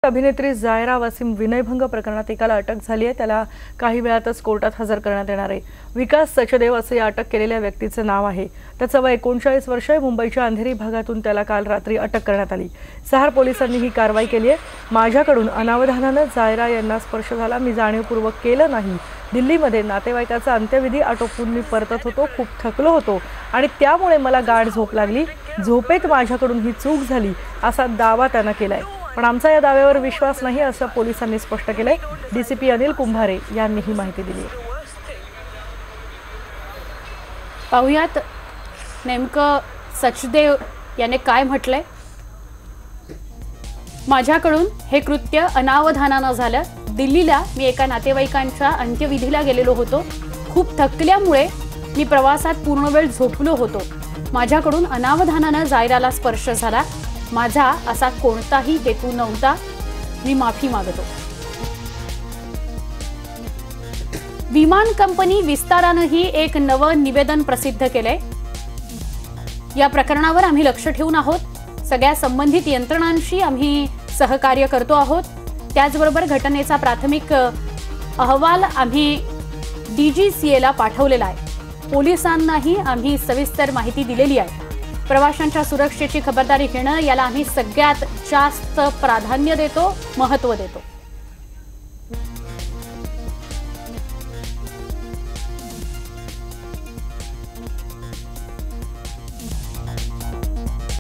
अभिनेत्री जायरा वसीम विनयभंग प्रकरणात एकाला अटक झाली आहे। त्याला काही वेळातच कोर्टात हजर करण्यात येणार आहे। विकास सचदेव असे अटक केलेल्या व्यक्तीचे नाव आहे। त्याचं वय 39 वर्ष आहे। मुंबईच्या अंधेरी भागातून त्याला काल रात्री अटक करण्यात आली। सहार पोलिसांनी ही कारवाई केली आहे। माझ्याकडून अनावधानाने जायरा यांना स्पर्श झाला, मी जाणीवपूर्वक केलं नाही। दिल्लीमध्ये नातेवाईकाचा अंत्यविधी आटोपून मी परतत होतो, खूप थकलो होतो आणि त्यामुळे मला गाढ झोप लागली। झोपेत माझ्याकडून ही चूक झाली असा दावा त्यानं केलाय, पण आमचा या दाव्यावर विश्वास नाही असं पोलिसांनी स्पष्ट केलंय। डीसीपी अनिल कुंभारे यांनी ही माहिती दिली आहे। पाहुयात नेमकं सचदेव याने काय म्हटलंय। माझ्याकडून हे कृत्य अनावधानानं झालं। दिल्लीला मी एका नातेवाईकांच्या अंत्यविधीला गेलेलो होतो। खूप थकल्यामुळे मी प्रवासात पूर्ण वेळ झोपलो होतो। माझ्याकडून अनावधानानं जायराला स्पर्श झाला। माझा असा कोणताही हेतू नव्हता, मी माफी मागतो। विमान कंपनी विस्तारानंही एक नवं निवेदन प्रसिद्ध केलंय। या प्रकरणावर आम्ही लक्ष ठेवून आहोत। सगळ्या संबंधित यंत्रणांशी आम्ही सहकार्य करतो आहोत। त्याचबरोबर घटनेचा प्राथमिक अहवाल आम्ही डीजीसीएला पाठवलेला आहे। पोलिसांनाही आम्ही सविस्तर माहिती दिलेली आहे। प्रवाशांच्या सुरक्षेची खबरदारी घेणं याला आम्ही सगळ्यात जास्त प्राधान्य देतो, महत्त्व देतो।